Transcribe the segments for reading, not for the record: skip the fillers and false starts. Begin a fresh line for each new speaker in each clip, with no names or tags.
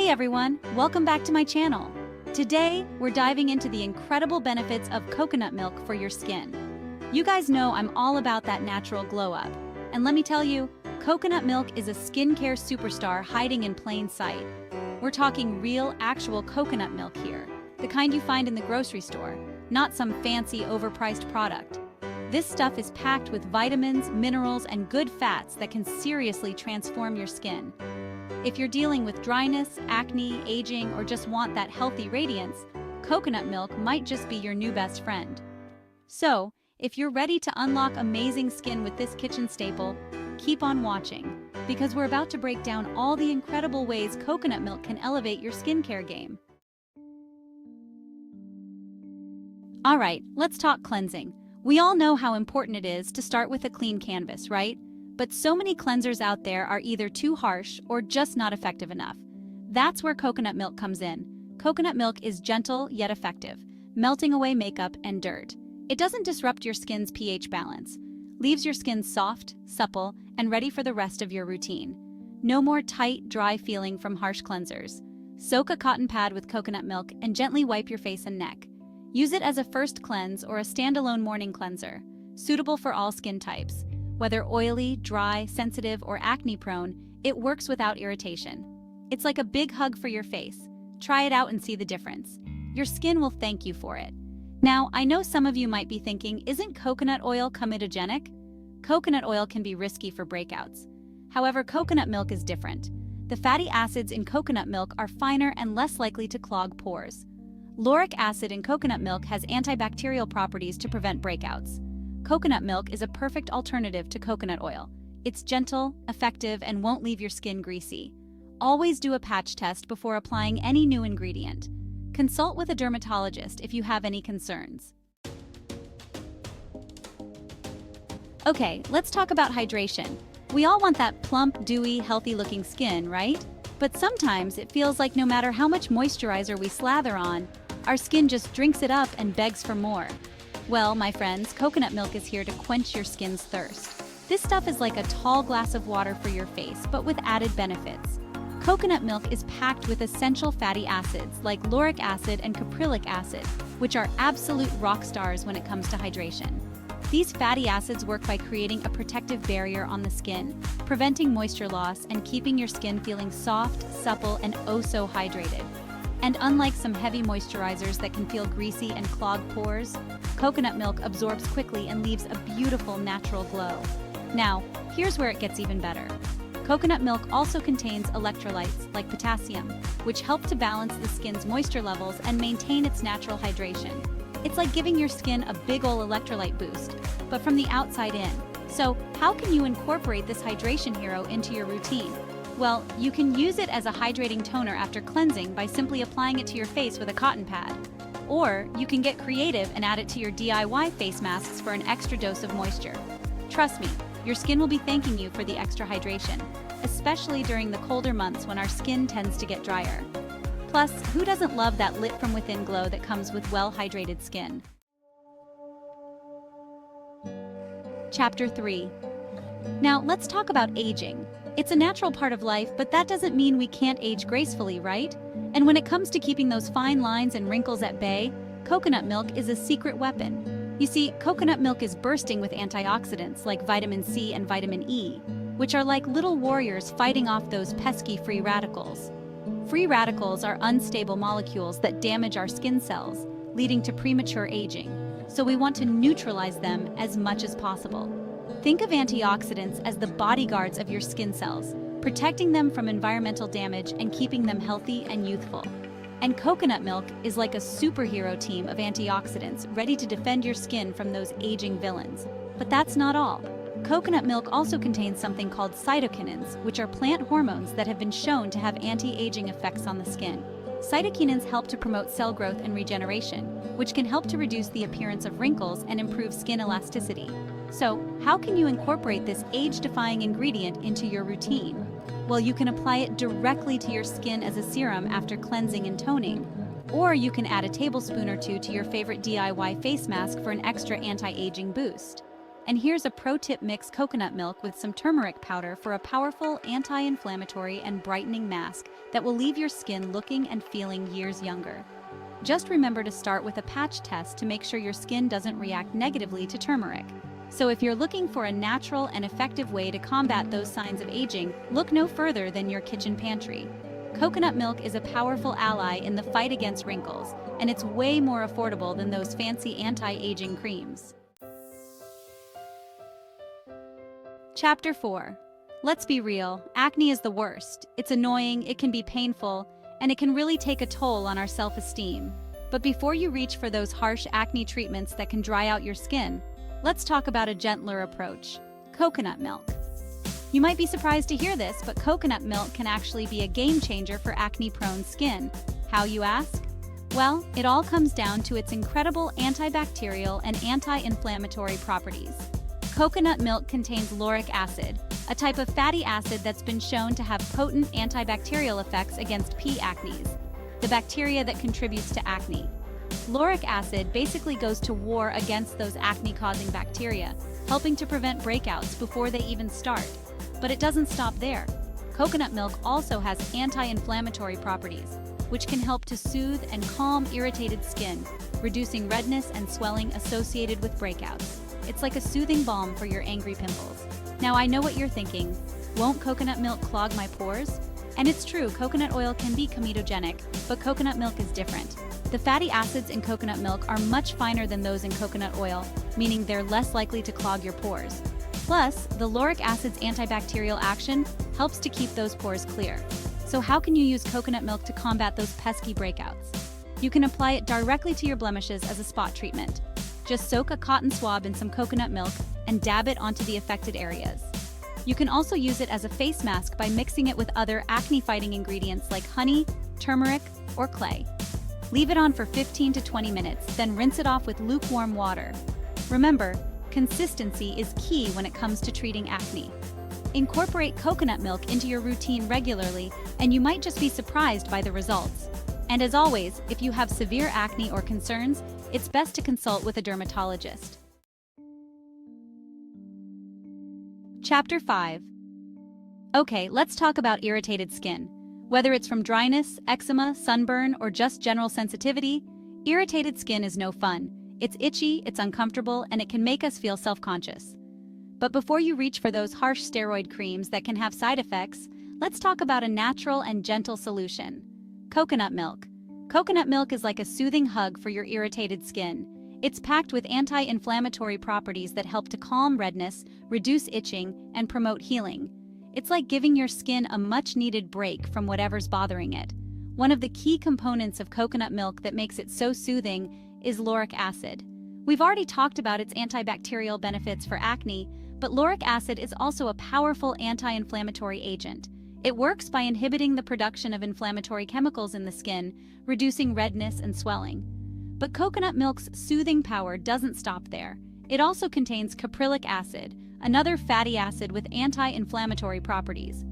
Hey everyone, welcome back to my channel. Today, we're diving into the incredible benefits of coconut milk for your skin. You guys know I'm all about that natural glow up. And let me tell you, coconut milk is a skincare superstar hiding in plain sight. We're talking real, actual coconut milk here, the kind you find in the grocery store, not some fancy, overpriced product. This stuff is packed with vitamins, minerals, and good fats that can seriously transform your skin. If you're dealing with dryness, acne, aging, or just want that healthy radiance, coconut milk might just be your new best friend. So, if you're ready to unlock amazing skin with this kitchen staple, keep on watching, because we're about to break down all the incredible ways coconut milk can elevate your skincare game. Alright, let's talk cleansing. We all know how important it is to start with a clean canvas, right? But so many cleansers out there are either too harsh or just not effective enough. That's where coconut milk comes in. Coconut milk is gentle yet effective, melting away makeup and dirt. It doesn't disrupt your skin's pH balance, leaves your skin soft, supple, and ready for the rest of your routine. No more tight, dry feeling from harsh cleansers. Soak a cotton pad with coconut milk and gently wipe your face and neck. Use it as a first cleanse or a standalone morning cleanser, suitable for all skin types. Whether oily, dry, sensitive, or acne-prone, it works without irritation. It's like a big hug for your face. Try it out and see the difference. Your skin will thank you for it. Now, I know some of you might be thinking, isn't coconut oil comedogenic? Coconut oil can be risky for breakouts. However, coconut milk is different. The fatty acids in coconut milk are finer and less likely to clog pores. Lauric acid in coconut milk has antibacterial properties to prevent breakouts. Coconut milk is a perfect alternative to coconut oil. It's gentle, effective, and won't leave your skin greasy. Always do a patch test before applying any new ingredient. Consult with a dermatologist if you have any concerns. Okay, let's talk about hydration. We all want that plump, dewy, healthy-looking skin, right? But sometimes it feels like no matter how much moisturizer we slather on, our skin just drinks it up and begs for more. Well, my friends, coconut milk is here to quench your skin's thirst. This stuff is like a tall glass of water for your face, but with added benefits. Coconut milk is packed with essential fatty acids like lauric acid and caprylic acid, which are absolute rock stars when it comes to hydration. These fatty acids work by creating a protective barrier on the skin, preventing moisture loss and keeping your skin feeling soft, supple, and oh so hydrated. And unlike some heavy moisturizers that can feel greasy and clog pores, coconut milk absorbs quickly and leaves a beautiful natural glow. Now, here's where it gets even better. Coconut milk also contains electrolytes like potassium, which help to balance the skin's moisture levels and maintain its natural hydration. It's like giving your skin a big ol' electrolyte boost, but from the outside in. So, how can you incorporate this hydration hero into your routine? Well, you can use it as a hydrating toner after cleansing by simply applying it to your face with a cotton pad. Or you can get creative and add it to your DIY face masks for an extra dose of moisture. Trust me, your skin will be thanking you for the extra hydration, especially during the colder months when our skin tends to get drier. Plus, who doesn't love that lit from within glow that comes with well-hydrated skin? Chapter 3. Now, let's talk about aging. It's a natural part of life, but that doesn't mean we can't age gracefully, right? And when it comes to keeping those fine lines and wrinkles at bay, coconut milk is a secret weapon. You see, coconut milk is bursting with antioxidants like vitamin C and vitamin E, which are like little warriors fighting off those pesky free radicals. Free radicals are unstable molecules that damage our skin cells, leading to premature aging. So we want to neutralize them as much as possible. Think of antioxidants as the bodyguards of your skin cells, protecting them from environmental damage and keeping them healthy and youthful. And coconut milk is like a superhero team of antioxidants ready to defend your skin from those aging villains. But that's not all. Coconut milk also contains something called cytokinins, which are plant hormones that have been shown to have anti-aging effects on the skin. Cytokinins help to promote cell growth and regeneration, which can help to reduce the appearance of wrinkles and improve skin elasticity. So, how can you incorporate this age-defying ingredient into your routine? Well, you can apply it directly to your skin as a serum after cleansing and toning. Or you can add a tablespoon or two to your favorite DIY face mask for an extra anti-aging boost. And here's a pro tip: mix coconut milk with some turmeric powder for a powerful anti-inflammatory and brightening mask that will leave your skin looking and feeling years younger. Just remember to start with a patch test to make sure your skin doesn't react negatively to turmeric. So if you're looking for a natural and effective way to combat those signs of aging, look no further than your kitchen pantry. Coconut milk is a powerful ally in the fight against wrinkles, and it's way more affordable than those fancy anti-aging creams. Chapter 4. Let's be real, acne is the worst. It's annoying, it can be painful, and it can really take a toll on our self-esteem. But before you reach for those harsh acne treatments that can dry out your skin, let's talk about a gentler approach: coconut milk. You might be surprised to hear this, but coconut milk can actually be a game changer for acne-prone skin. How, you ask? Well, it all comes down to its incredible antibacterial and anti-inflammatory properties. Coconut milk contains lauric acid, a type of fatty acid that's been shown to have potent antibacterial effects against P. acnes, the bacteria that contributes to acne. Lauric acid basically goes to war against those acne-causing bacteria, helping to prevent breakouts before they even start. But it doesn't stop there. Coconut milk also has anti-inflammatory properties, which can help to soothe and calm irritated skin, reducing redness and swelling associated with breakouts. It's like a soothing balm for your angry pimples. Now, I know what you're thinking: won't coconut milk clog my pores? And it's true, coconut oil can be comedogenic, but coconut milk is different. The fatty acids in coconut milk are much finer than those in coconut oil, meaning they're less likely to clog your pores. Plus, the lauric acid's antibacterial action helps to keep those pores clear. So how can you use coconut milk to combat those pesky breakouts? You can apply it directly to your blemishes as a spot treatment. Just soak a cotton swab in some coconut milk and dab it onto the affected areas. You can also use it as a face mask by mixing it with other acne-fighting ingredients like honey, turmeric, or clay. Leave it on for 15 to 20 minutes, then rinse it off with lukewarm water. Remember, consistency is key when it comes to treating acne. Incorporate coconut milk into your routine regularly, and you might just be surprised by the results. And as always, if you have severe acne or concerns, it's best to consult with a dermatologist. Chapter 5. Okay, let's talk about irritated skin. Whether it's from dryness, eczema, sunburn, or just general sensitivity, irritated skin is no fun. It's itchy, it's uncomfortable, and it can make us feel self-conscious. But before you reach for those harsh steroid creams that can have side effects, let's talk about a natural and gentle solution: coconut milk. Coconut milk is like a soothing hug for your irritated skin. It's packed with anti-inflammatory properties that help to calm redness, reduce itching, and promote healing. It's like giving your skin a much-needed break from whatever's bothering it. One of the key components of coconut milk that makes it so soothing is lauric acid. We've already talked about its antibacterial benefits for acne, but lauric acid is also a powerful anti-inflammatory agent. It works by inhibiting the production of inflammatory chemicals in the skin, reducing redness and swelling. But coconut milk's soothing power doesn't stop there. It also contains caprylic acid, another fatty acid with anti-inflammatory properties.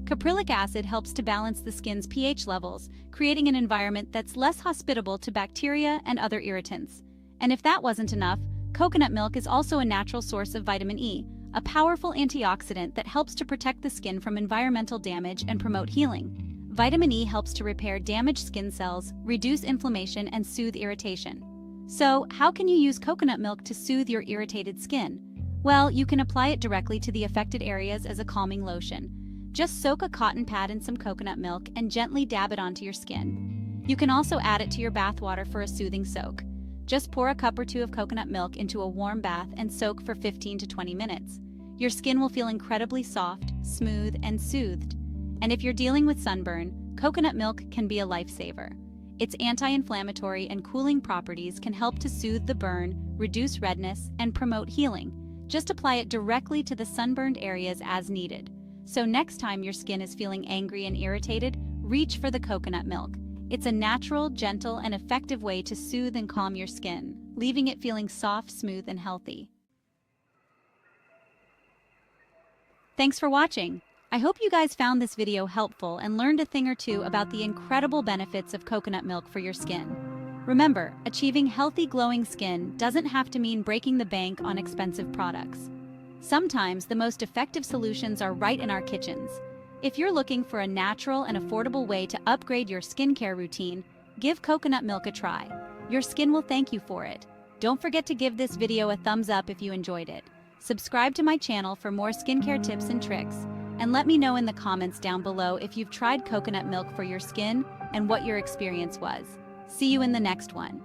Caprylic acid helps to balance the skin's pH levels, creating an environment that's less hospitable to bacteria and other irritants. And if that wasn't enough, coconut milk is also a natural source of vitamin E, a powerful antioxidant that helps to protect the skin from environmental damage and promote healing. Vitamin E helps to repair damaged skin cells, reduce inflammation, and soothe irritation. So, how can you use coconut milk to soothe your irritated skin? Well, you can apply it directly to the affected areas as a calming lotion. Just soak a cotton pad in some coconut milk and gently dab it onto your skin. You can also add it to your bath water for a soothing soak. Just pour a cup or two of coconut milk into a warm bath and soak for 15 to 20 minutes. Your skin will feel incredibly soft, smooth, and soothed. And if you're dealing with sunburn, coconut milk can be a lifesaver. Its anti-inflammatory and cooling properties can help to soothe the burn, reduce redness, and promote healing. Just apply it directly to the sunburned areas as needed. So next time your skin is feeling angry and irritated, reach for the coconut milk. It's a natural, gentle, and effective way to soothe and calm your skin, leaving it feeling soft, smooth, and healthy. Thanks for watching. I hope you guys found this video helpful and learned a thing or two about the incredible benefits of coconut milk for your skin. Remember, achieving healthy glowing skin doesn't have to mean breaking the bank on expensive products. Sometimes the most effective solutions are right in our kitchens. If you're looking for a natural and affordable way to upgrade your skincare routine, give coconut milk a try. Your skin will thank you for it. Don't forget to give this video a thumbs up if you enjoyed it. Subscribe to my channel for more skincare tips and tricks, and let me know in the comments down below if you've tried coconut milk for your skin and what your experience was. See you in the next one.